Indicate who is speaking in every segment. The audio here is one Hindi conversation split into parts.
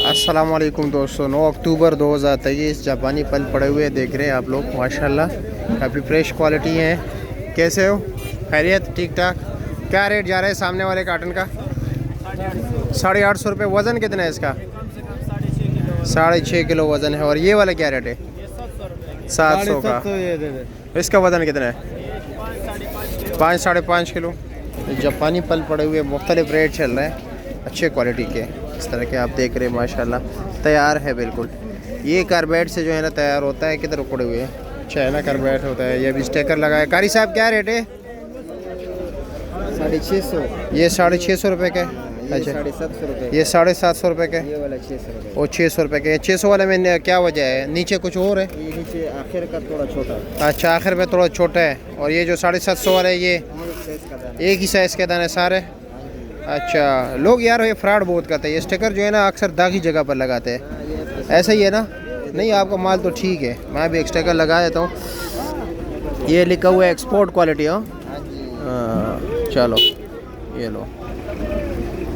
Speaker 1: अस्सलामुअलैकुम दोस्तों, 9 अक्टूबर 2023 जापानी पल पड़े हुए देख रहे हैं आप लोग। माशाल्लाह काफ़ी फ्रेश क्वालिटी हैं। कैसे हो? खैरियत? ठीक ठाक। क्या रेट जा रहा है सामने वाले कार्टन का? 850 रुपये। वज़न कितना है इसका? 6.5 किलो वज़न है। और ये वाला क्या रेट है? 700 का। इसका वज़न कितना है? 5 साढ़े 5 किलो। जापानी पल पड़े हुए मुख्तलिफ रेट चल रहे हैं, अच्छे क्वालिटी के। इस तरह के आप देख रहे हैं माशाल्लाह, तैयार है बिल्कुल। ये कार्बेट से जो है ना तैयार होता है। किधर उकड़े हुए चाइना कार्बेट होता है। ये भी स्टेकर लगा है। कारी साहब क्या रेट है?
Speaker 2: 650।
Speaker 1: ये 650 रुपये का है। अच्छा,
Speaker 2: 750 रुपये।
Speaker 1: ये 750 रुपये का है।
Speaker 2: ये वाला 600 रुपये।
Speaker 1: वो 600 रुपये के। 600 वाले में क्या वजह है? नीचे कुछ और है?
Speaker 2: ये नीचे आखिर का थोड़ा छोटा है।
Speaker 1: अच्छा, आखिर में थोड़ा छोटा है। और ये जो 750 वाला है ये एक ही साइज़ के दाने सारे? अच्छा, लोग यार ये फ्रॉड बहुत करते हैं। ये स्टिकर जो है ना अक्सर दागी जगह पर लगाते हैं। ऐसा ही है ना? नहीं, आपका माल तो ठीक है। मैं भी एक स्टिकर लगा देता हूँ। ये लिखा हुआ है एक्सपोर्ट क्वालिटी। हाँ, चलो ये लो,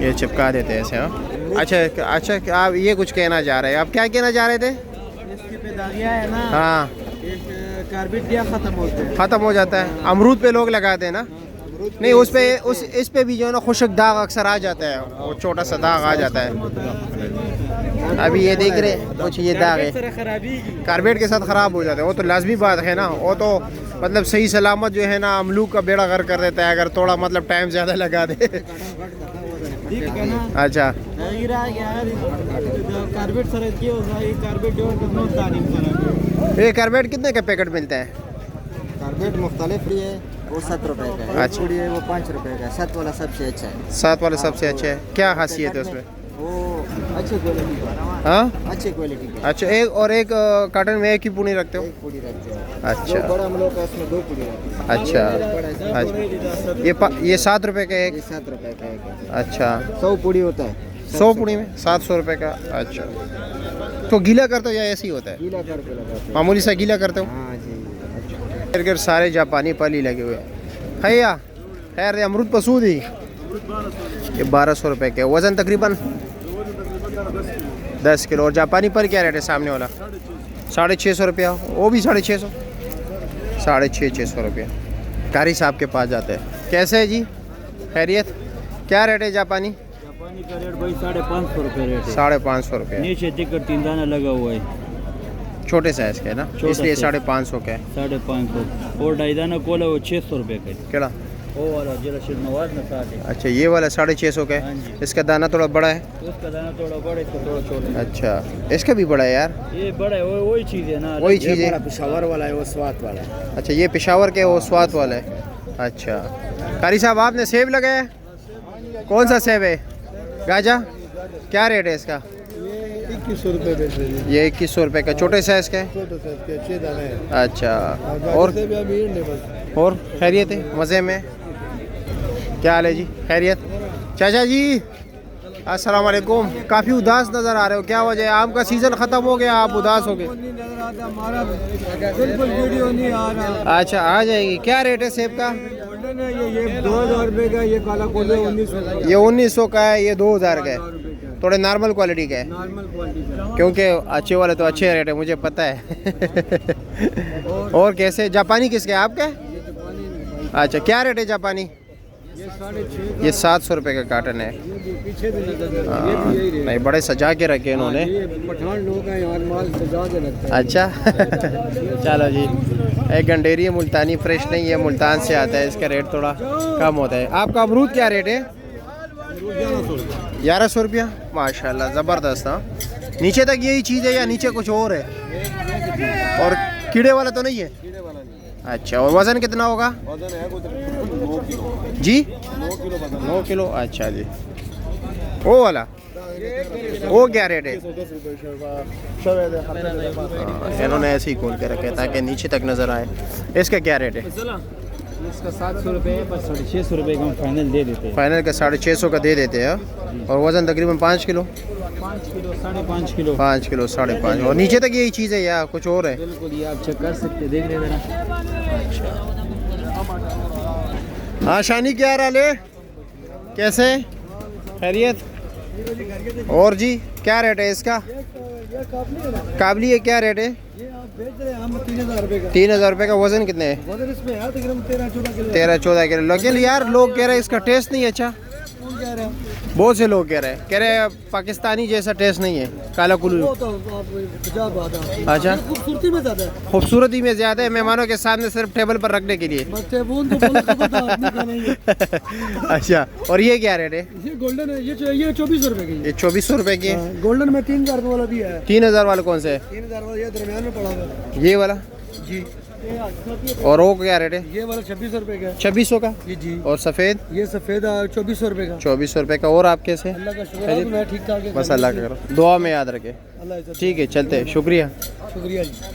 Speaker 1: ये चिपका देते हैं ऐसे। हाँ, अच्छा, आप ये कुछ कहना चाह रहे हैं? आप क्या कहना चाह रहे थे?
Speaker 2: इसके पे दागिया है ना।
Speaker 1: हाँ,
Speaker 2: कार्बेट दिया
Speaker 1: ख़त्म हो जाता है। अमरूद पे लोग लगाते हैं ना? नहीं, इस पे भी जो है ना खुशक दाग अक्सर आ जाता है। वो छोटा सा दाग आ जाता है। अभी ये देख रहे हैं कुछ ये दाग है, कार्बेट के साथ ख़राब हो जाता है। वो तो लाजमी बात है ना। वो तो मतलब सही सलामत जो है ना अमलूक का बेड़ा गर्क कर देता है अगर थोड़ा मतलब टाइम ज़्यादा लगा दे। अच्छा, ये कार्बेट कितने का पैकेट मिलता है?
Speaker 2: कार्बेट मुख्तलिफ भी है। वो 7 रुपये का है।
Speaker 1: अच्छा,
Speaker 2: है वो 5 रुपये का है। 7 वाला सबसे अच्छा है।
Speaker 1: 7 वाला सबसे अच्छा है। क्या खासियत है उसमें?
Speaker 2: वो अच्छी क्वालिटी का।
Speaker 1: हाँ,
Speaker 2: अच्छी क्वालिटी का।
Speaker 1: अच्छा। एक कार्टन में एक ही पूनी रखते हो?
Speaker 2: एक पूरी रखते हैं।
Speaker 1: अच्छा,
Speaker 2: बड़ा हम लोग का उसमें 2 पूरी रखते हैं।
Speaker 1: अच्छा, ये 7 रुपये का एक?
Speaker 2: 7 रुपये का एक है।
Speaker 1: अच्छा,
Speaker 2: 100 पूरी होता है।
Speaker 1: 100 पूरी में 700 रुपये का। अच्छा, तो गीला करते हो या ऐसे ही होता है?
Speaker 2: गीला करके लगाते हैं।
Speaker 1: मामूली सा गीला करते हो?
Speaker 2: हाँ जी।
Speaker 1: फिर सारे जापानी पल ही लगे हुए हैं। भैया खैर, अमरूद पसूद ही ये 1200 रुपये के। वज़न तकरीबन 10 किलो। और जापानी पल क्या रेट है सामने वाला? 650 रुपया। वो भी 650, 650 रुपया। कारी साहब के पास जाते हैं। कैसे है जी? खैरियत? क्या रेट है जापानी?
Speaker 2: जापानी का रेट भाई 550 रुपये रेट है।
Speaker 1: 550 रुपये।
Speaker 2: नीचे टिकट 3 दाना लगा हुआ है।
Speaker 1: छोटे साइज़ के है ना, इसलिए 550 का है।
Speaker 2: 550 और 2.5 दाना कोला वो 600 रुपये का है।
Speaker 1: केड़ा?
Speaker 2: वो वाला जरा शिर नवाज ना साथ है।
Speaker 1: अच्छा, ये वाला 650 का
Speaker 2: हाँ
Speaker 1: है।
Speaker 2: जी।
Speaker 1: इसका दाना थोड़ा बड़ा है।
Speaker 2: उसका दाना थोड़ा बड़ा है, इसका थोड़ा छोटा है।
Speaker 1: अच्छा, इसका भी बड़ा है यार।
Speaker 2: ये बड़ा है, वही चीज़ है ना।
Speaker 1: वही चीज़ है।
Speaker 2: पेशावर वाला है, वो स्वाद वाला है।
Speaker 1: अच्छा, ये पेशावर के वो स्वाद वाला है। अच्छा, कारी साहब आपने सेब लगाया? कौन सा सेब है? गाजा? क्या रेट है इसका?
Speaker 2: 2100 रुपये बेच रही है।
Speaker 1: ये 2100 रुपये का। छोटे साइज़ का है?
Speaker 2: छोटे साइज के अच्छे दाने हैं।
Speaker 1: अच्छा, और खैरियत है? मज़े में? क्या हाल है जी? खैरियत? चाचा जी अस्सलाम वालेकुम। काफ़ी उदास नज़र आ रहे हो, क्या वजह है? आम का सीज़न ख़त्म हो गया, आप उदास हो गए?
Speaker 2: बिल्कुल वीडियो नहीं आ रहा।
Speaker 1: अच्छा, आ जाएगी। क्या रेट है सेब का?
Speaker 2: ये 2000 रुपये का। ये काला कोले 1900।
Speaker 1: ये 1900 का है, ये 2000 का है। थोड़े नॉर्मल क्वालिटी का है,
Speaker 2: नॉर्मल क्वालिटी का।
Speaker 1: क्योंकि अच्छे वाले तो अच्छे रेट है, मुझे पता है। और कैसे? जापानी किसके? आपके? अच्छा, क्या रेट है जापानी? ये 700 रुपये का कार्टन है।
Speaker 2: पीछे भी नजर
Speaker 1: हाँ, नहीं, बड़े सजा के रखे इन्होंने।
Speaker 2: पठान लोग हैं यार, माल सजा के रखते हैं।
Speaker 1: अच्छा चलो जी। एक गंडेरी है, मुल्तानी फ्रेश नहीं है, मुल्तान से आता है। इसका रेट थोड़ा कम होता है। आपका अमरूद क्या रेट है? 1100 रुपया। माशाल्लाह, ज़बरदस्त। हाँ, नीचे तक यही चीज़ है या नीचे कुछ और है? और कीड़े वाला तो नहीं है? अच्छा, और वज़न कितना होगा जी? 9 किलो। अच्छा जी। वो वाला वो क्या रेट है? इन्होंने ऐसे ही खोल के रखे ताकि नीचे तक नज़र आए। इसका क्या रेट है?
Speaker 2: इसका 700 रुपये है, बस 650 रुपये का हम फाइनल दे देते हैं।
Speaker 1: फाइनल का 650 का दे देते हैं। और वज़न तकरीबन 5 किलो।
Speaker 2: 5 kilo 5.5 kilo.
Speaker 1: 5 किलो 5.5। और नीचे तक यही चीज़ है या कुछ और है?
Speaker 2: बिल्कुल, ये आप चेक कर सकते हैं, देख रहे हैं।
Speaker 1: हाँ शानी, क्या हाल है? कैसे? खैरियत? और जी क्या रेट है इसका? काबली है, क्या रेट है?
Speaker 2: ये आप बेच रहे हैं हम 3000 रुपए का।
Speaker 1: 3000 रुपये का। वजन कितने है?
Speaker 2: वजन इसमें है तकरीबन 13-14 किलो।
Speaker 1: 13-14 किलो। लेकिन यार लोग कह रहे हैं इसका टेस्ट नहीं अच्छा।
Speaker 2: कौन कह रहे हैं?
Speaker 1: बहुत से लोग कह रहे हैं पाकिस्तानी जैसा टेस्ट नहीं है काला कुल्लू।
Speaker 2: वो तो आप पंजाब बात है।
Speaker 1: अच्छा,
Speaker 2: खूबसूरती में ज्यादा है।
Speaker 1: खूबसूरती में ज़्यादा है, मेहमानों के सामने सिर्फ टेबल पर रखने के लिए।
Speaker 2: बच्चे बोल तो बोल खबरदार नहीं खाना ये।
Speaker 1: अच्छा, और ये क्या रेट है?
Speaker 2: ये गोल्डन है, ये 2400 रुपए की
Speaker 1: ये 2400 रुपये की है।
Speaker 2: है। गोल्डन में 3000 रुपए वाला भी है।
Speaker 1: 3000 वाला कौन सा है?
Speaker 2: 3000 वाला ये दरमियान में पड़ा हुआ है।
Speaker 1: ये वाला।
Speaker 2: जी।
Speaker 1: और वो क्या रेट है?
Speaker 2: ये वाला 2600 रुपए का है।
Speaker 1: 2600 का।
Speaker 2: जी जी।
Speaker 1: और सफ़ेद?
Speaker 2: ये सफेद 2400 रुपए का।
Speaker 1: 2400 रुपये का। और आप कैसे?
Speaker 2: अल्लाह का शुक्र है, मैं ठीक ठाक है।
Speaker 1: बस अल्लाह का करो, दुआ में याद रखे।
Speaker 2: अल्लाह इज्जत।
Speaker 1: ठीक है, चलते हैं, शुक्रिया।
Speaker 2: शुक्रिया जी।